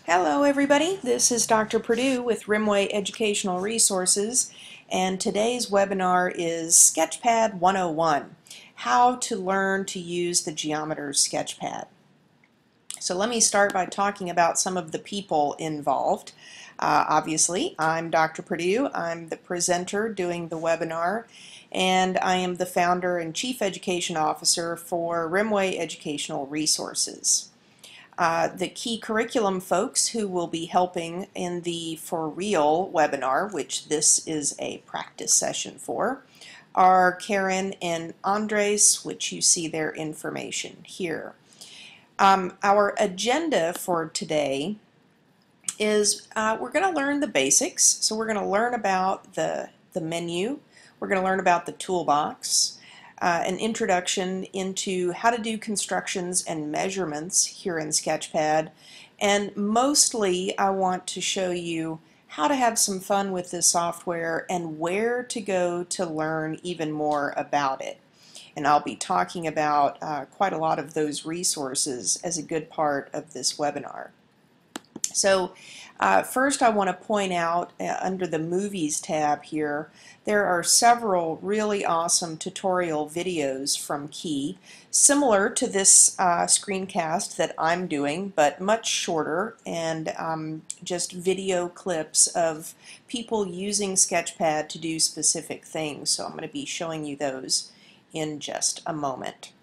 Hello everybody, this is Dr. Purdue with Rimway Educational Resources, and today's webinar is Sketchpad 101, How to Learn to Use the Geometer Sketchpad. So let me start by talking about some of the people involved. Obviously, I'm Dr. Purdue, I'm the presenter doing the webinar, and I am the founder and Chief Education Officer for Rimway Educational Resources. The key curriculum folks who will be helping in the For Real webinar, which this is a practice session for, are Karen and Andres, which you see their information here. Our agenda for today is we're going to learn the basics. So we're going to learn about the menu, we're going to learn about the toolbox, an introduction into how to do constructions and measurements here in Sketchpad, and mostly I want to show you how to have some fun with this software and where to go to learn even more about it. And I'll be talking about quite a lot of those resources as a good part of this webinar. So first I want to point out under the Movies tab here, there are several really awesome tutorial videos from Key, similar to this screencast that I'm doing, but much shorter, and just video clips of people using Sketchpad to do specific things. So I'm going to be showing you those in just a moment.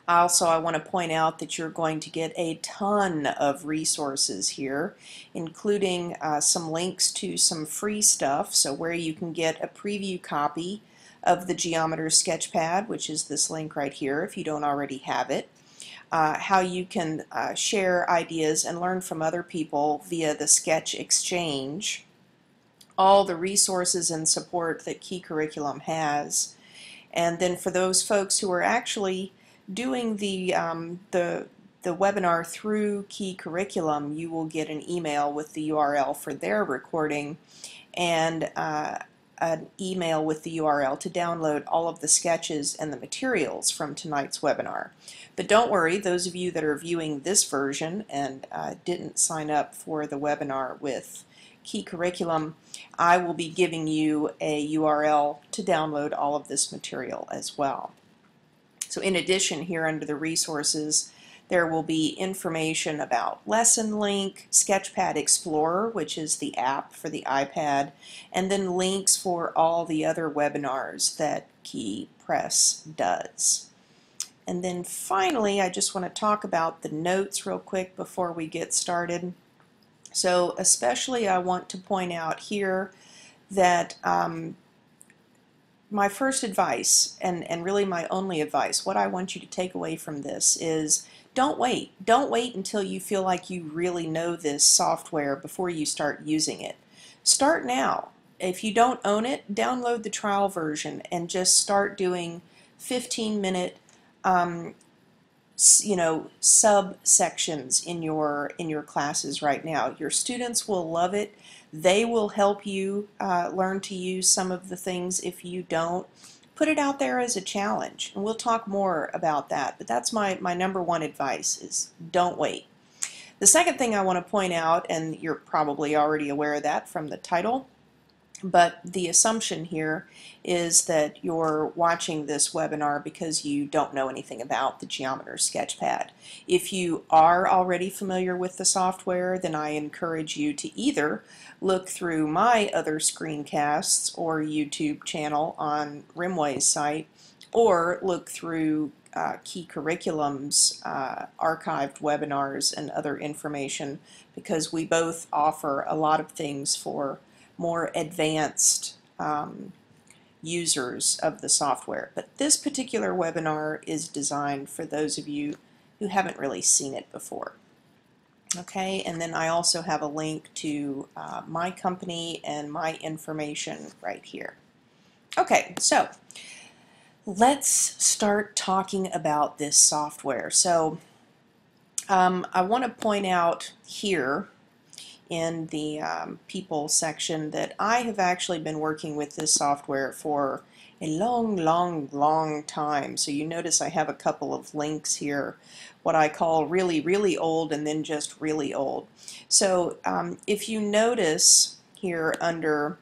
Also, I want to point out that you're going to get a ton of resources here, including some links to some free stuff, so where you can get a preview copy of the Geometer Sketchpad, which is this link right here if you don't already have it, how you can share ideas and learn from other people via the Sketch Exchange, all the resources and support that Key Curriculum has, and then for those folks who are actually doing the webinar through Key Curriculum, you will get an email with the URL for their recording and an email with the URL to download all of the sketches and the materials from tonight's webinar. But don't worry, those of you that are viewing this version and didn't sign up for the webinar with Key Curriculum, I will be giving you a URL to download all of this material as well. So in addition, here under the resources, there will be information about Lesson Link, Sketchpad Explorer, which is the app for the iPad, and then links for all the other webinars that Key Press does. And then finally, I just want to talk about the notes real quick before we get started. So especially I want to point out here that my first advice, and really my only advice, what I want you to take away from this is don't wait. Don't wait until you feel like you really know this software before you start using it. Start now. If you don't own it, download the trial version and just start doing 15-minute subsections in your classes right now. Your students will love it. They will help you learn to use some of the things if you don't. Put it out there as a challenge, and we'll talk more about that, but that's my number one advice is don't wait. The second thing I want to point out, and you're probably already aware of that from the title, but the assumption here is that you're watching this webinar because you don't know anything about the Geometer Sketchpad. If you are already familiar with the software, then I encourage you to either look through my other screencasts or YouTube channel on Rimway's site, or look through Key Curriculum's archived webinars and other information, because we both offer a lot of things for more advanced users of the software. But this particular webinar is designed for those of you who haven't really seen it before. Okay, and then I also have a link to my company and my information right here. Okay, so let's start talking about this software. So I want to point out here in the people section that I have actually been working with this software for a long time. So you notice I have a couple of links here, what I call really old and then just really old. So if you notice here under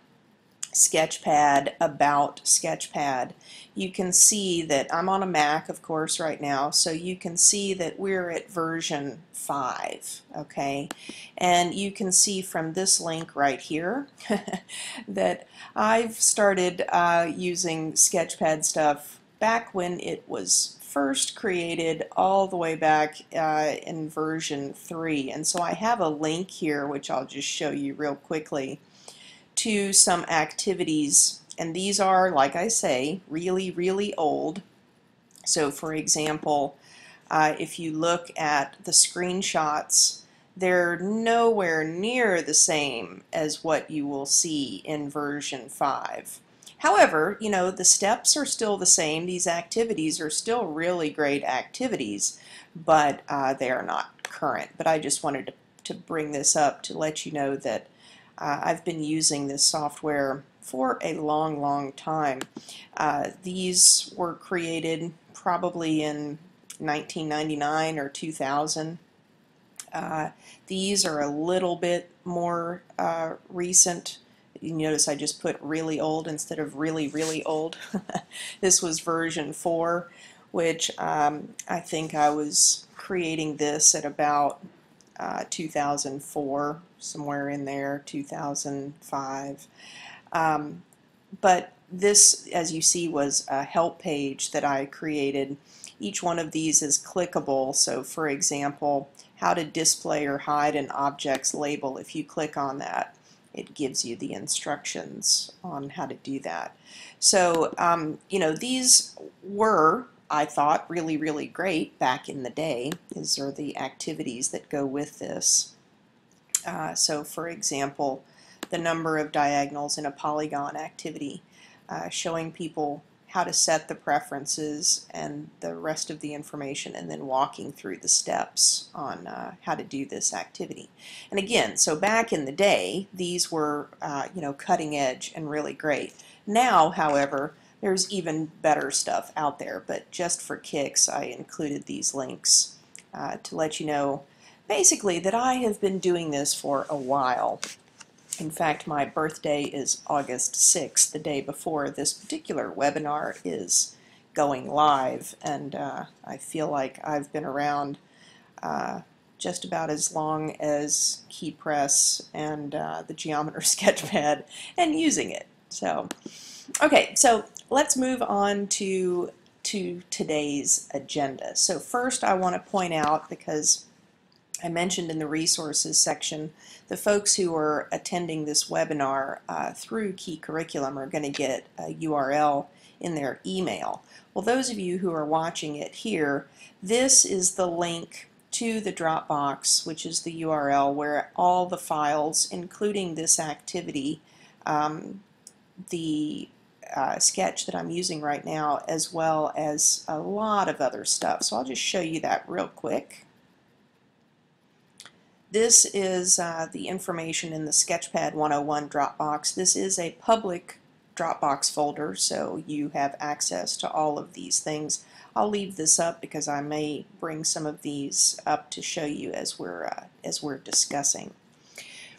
Sketchpad, About Sketchpad, you can see that I'm on a Mac, of course, right now, so you can see that we're at version 5, okay? And you can see from this link right here that I've started using Sketchpad stuff back when it was first created, all the way back in version 3. And so I have a link here, which I'll just show you real quickly, to some activities, and these are, like I say, really old. So for example, if you look at the screenshots, they're nowhere near the same as what you will see in version 5. However, you know, the steps are still the same. These activities are still really great activities, but they are not current. But I just wanted to bring this up to let you know that I've been using this software for a long time. These were created probably in 1999 or 2000. These are a little bit more recent. You notice I just put really old instead of really old. This was version 4, which I think I was creating this at about 2004, somewhere in there, 2005. But this, as you see, was a help page that I created. Each one of these is clickable. So for example, how to display or hide an object's label. If you click on that, it gives you the instructions on how to do that. So you know, these were, I thought, really great back in the day. These are the activities that go with this. So for example, the number of diagonals in a polygon activity, showing people how to set the preferences and the rest of the information, and then walking through the steps on how to do this activity. And again, so back in the day, these were you know, cutting edge and really great. Now, however, there's even better stuff out there, but just for kicks, I included these links to let you know basically that I have been doing this for a while. In fact, my birthday is August 6th, the day before this particular webinar is going live, and I feel like I've been around just about as long as KeyPress and the Geometer Sketchpad and using it. So, okay, so let's move on to today's agenda. So first I want to point out, because I mentioned in the resources section, the folks who are attending this webinar through Key Curriculum are going to get a URL in their email. Well, those of you who are watching it here, this is the link to the Dropbox, which is the URL where all the files, including this activity, the sketch that I'm using right now, as well as a lot of other stuff. So I'll just show you that real quick. This is the information in the Sketchpad 101 Dropbox. This is a public Dropbox folder, so you have access to all of these things. I'll leave this up because I may bring some of these up to show you as we're discussing.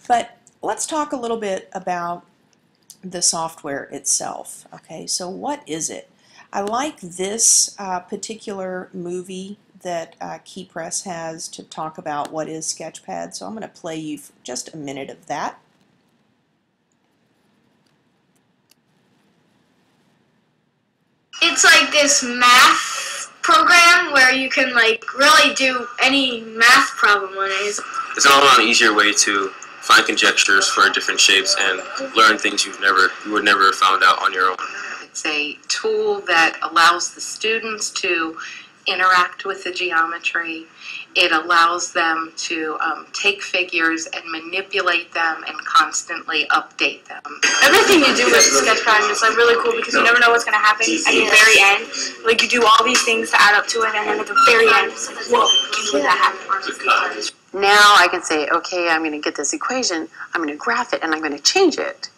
But let's talk a little bit about the software itself. Okay, so what is it? I like this particular movie that KeyPress has to talk about what is Sketchpad, so I'm going to play you just a minute of that. It's like this math program where you can like really do any math problem on it. It's an all-around easier way to find conjectures for different shapes and learn things you would never found out on your own. It's a tool that allows the students to interact with the geometry. It allows them to take figures and manipulate them and constantly update them. Everything you do with Sketchpad is like really cool because you never know what's going to happen at the very end. Like you do all these things to add up to it, and then at the very end it's like, whoa, can you that happen? Now I can say, okay, I'm going to get this equation, I'm going to graph it, and I'm going to change it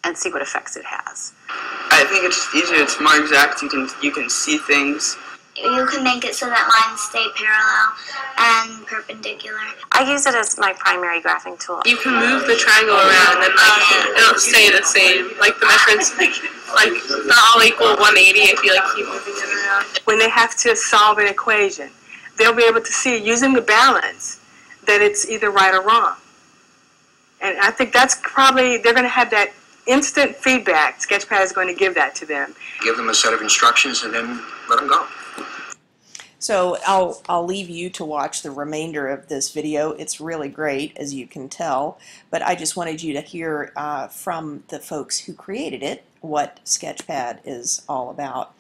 and see what effects it has. I think it's just easier. It's more exact. You can see things. You can make it so that lines stay parallel and perpendicular. I use it as my primary graphing tool. You can move the triangle around and it'll stay the same. Like the measurements, like not all equal 180 if you keep moving it around. When they have to solve an equation, they'll be able to see using the balance that it's either right or wrong. And I think that's probably, they're going to have that instant feedback. Sketchpad is going to give that to them. Give them a set of instructions and then let them go. So I'll leave you to watch the remainder of this video. It's really great, as you can tell, but I just wanted you to hear from the folks who created it what Sketchpad is all about.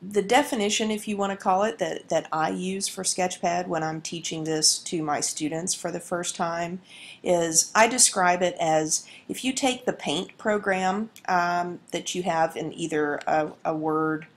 The definition, if you want to call it, that I use for Sketchpad when I'm teaching this to my students for the first time is I describe it as if you take the Paint program that you have in either a Word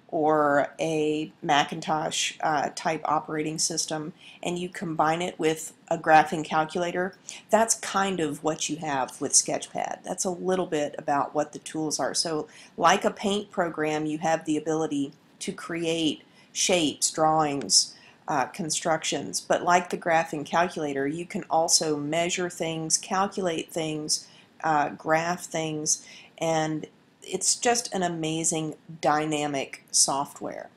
or a Macintosh type operating system and you combine it with a graphing calculator, that's kind of what you have with Sketchpad. That's a little bit about what the tools are. So like a Paint program, you have the ability to create shapes, drawings, constructions, but like the graphing calculator, you can also measure things, calculate things, graph things, and it's just an amazing dynamic software.